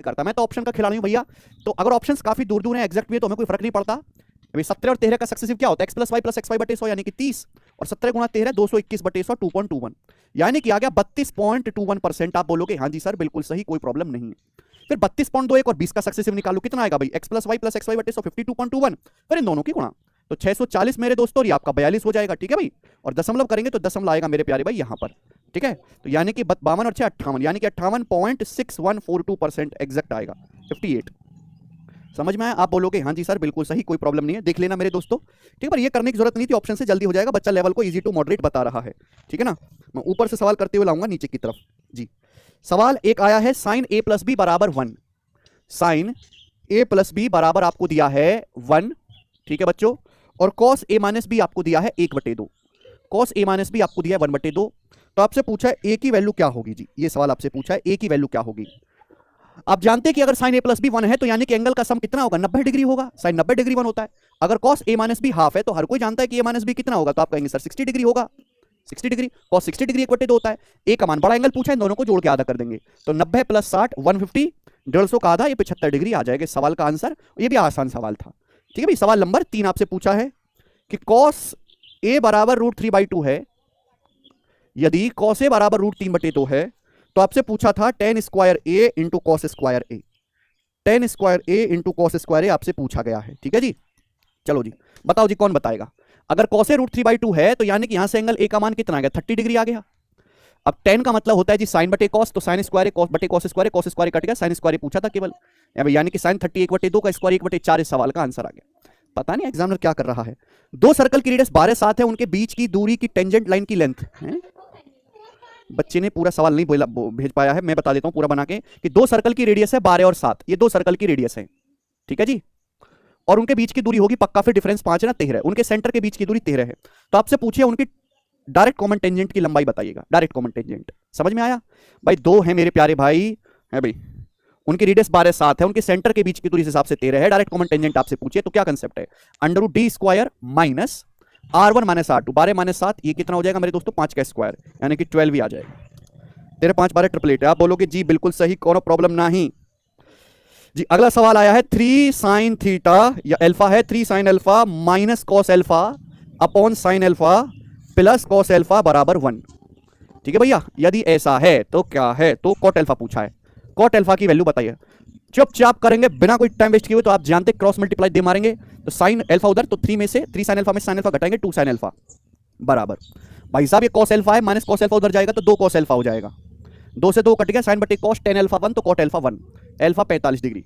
करता। मैं तो ऑप्शन का खिलाड़ी हूं भैया, तो अगर ऑप्शंस काफी दूर दूर हैं, एग्जैक्ट भी है, तो हमें कोई फर्क नहीं पड़ता। अभी 17 और 13 का सक्सेसिव क्या होता है? एक्स प्लस वाई बटे 100 यानी कि 30, और 17 गुणा 13 221 बटे 100 2.21, यानी कि आ गया 32.21%। आप बोलोगे हाँ जी सर बिल्कुल सही, कोई प्रॉब्लम नहीं है। फिर 32.21 और 20 का सक्सेसिव निकालो, कितना आएगा भाई? एक्स प्लस वाई बटे 100 52.21, फिर इन दोनों की गुणा, तो 640 मेरे दोस्तों, और ये आपका 42 हो जाएगा। ठीक है भाई, और दशमलव करेंगे तो दशमलव आएगा मेरे प्यारे भाई यहाँ पर। ठीक है, तो यानी कि 52 और 6 58, यानी कि 58.6142% एग्जैक्ट आएगा, 58। समझ में आया? आप बोलोगे हाँ जी सर बिल्कुल सही, कोई प्रॉब्लम नहीं है, देख लेना मेरे दोस्तों। ठीक है, पर ये करने की जरूरत नहीं थी, ऑप्शन से जल्दी हो जाएगा, बच्चा लेवल को इजी टू मॉडरेट बता रहा है। ठीक है ना, मैं ऊपर से सवाल करते हुए लाऊंगा नीचे की तरफ जी। सवाल एक आया है, साइन ए प्लस बी बराबर 1। साइन ए प्लस बी बराबर आपको दिया है 1। ठीक है बच्चों, और कॉस ए माइनस बी आपको दिया है 1/2। कॉस ए माइनस बी आपको दिया है 1/2। तो आपसे पूछा है ए की वैल्यू क्या होगी जी, ये सवाल आपसे पूछा है ए की वैल्यू क्या होगी। आप जानते हैं कि अगर साइन ए प्लस बी 1 है तो यानी कि एंगल का सम कितना होगा? 90 डिग्री होगा। साइन 90 डिग्री 1 होता है। अगर cos A minus be half है तो हर कोई जानता है कि ए माइनस बी कितना होगा, तो आप कहेंगे सर 60 डिग्री होगा। 60 डिग्री, कॉस 60 डिग्री 1/2 होता है। ए का मान बड़ा एंगल पूछा है, इन दोनों को जोड़ के आधा कर देंगे, तो 90 प्लस 60 150, 150 का आधा, ये 75 डिग्री आ जाएगा सवाल का आंसर। ये भी आसान सवाल था। ठीक है भाई, सवाल नंबर 3 आपसे पूछा है कि कॉस ए बराबर √3/2 है। यदि कॉस ए बराबर √3/2 है तो आपसे पूछा था tan स्क्वायर ए इंटू कॉस स्क्वायर ए। tan स्क्वायर ए इंटू कॉस स्क्वायर ए आपसे पूछा गया है। ठीक है जी, चलो जी बताओ जी, कौन बताएगा? अगर कॉस ए √3/2 है तो यानी कि यहां से एंगल ए का मान कितना आ गया? 30 डिग्री आ गया। अब tan का मतलब होता है जी साइन बटे कॉस, तो साइन स्क्वायर कॉस बटे कॉस स्क्वायर कट गया, साइन स्क्वायर पूछा था केवल, यानी कि साइन 30 1/2 का स्क्वायर 1/4 इस सवाल का आंसर आ गया। पता नहीं एग्जामिनर क्या कर रहा है। दो सर्कल की रेडियस 12 7 है, उनके बीच की दूरी की टेंजेंट लाइन की लेंथ है। बच्चे ने पूरा सवाल नहीं भेज पाया है, मैं बता देता हूं पूरा बना के कि दो सर्कल की रेडियस है 12 और 7, ये दो सर्कल की रेडियस है। ठीक है जी, और उनके बीच की दूरी होगी पक्का, फिर डिफरेंस 5 है ना 13, उनके सेंटर के बीच की दूरी 13 है। तो आपसे पूछिए उनकी डायरेक्ट कॉमन टेंजेंट की लंबाई बताइएगा। डायरेक्ट कॉमन टेंजेंट समझ में आया भाई? दो है मेरे प्यारे भाई, है भाई, उनकी रेडियस 12 7 है, उनके सेंटर के बीच की दूरी हिसाब से 13 है। डायरेक्ट कॉमन टेंजेंट आपसे पूछिए तो क्या कंसेप्ट है? √d² minus R1 minus R2, 12 minus 7, ये कितना हो जाएगा मेरे दोस्तों? 5 का स्क्वायर, यानी कि 12 ही आ जाएगा। 13 5 12 888 है। आप बोलोगे जी बिल्कुल सही, कोनो प्रॉब्लम नहीं जी। अगला सवाल आया है 3 sin थीटा, या अल्फा है 3 sin alpha minus cos alpha upon sin alpha plus cos alpha बराबर 1। ठीक है भैया, यदि ऐसा है तो क्या है? तो कॉट अल्फा पूछा है, कॉट अल्फा की वैल्यू बताइए। चुपचाप करेंगे बिना कोई टाइम वेस्ट किए हुए, तो आप जानते क्रॉस मल्टीप्लाई दे मारेंगे, तो साइन अल्फा उधर, तो 3 में से 3 sin अल्फा में sin अल्फा घटाएंगे 2 sin अल्फा बराबर, भाई साहब ये कॉस अल्फा है, माइनस कॉस अल्फा उधर जाएगा तो 2 cos अल्फा हो जाएगा, 2 से 2 कट गया, साइन बटे कॉस tan अल्फा 1, तो कॉट अल्फा 1, अल्फा 45 डिग्री।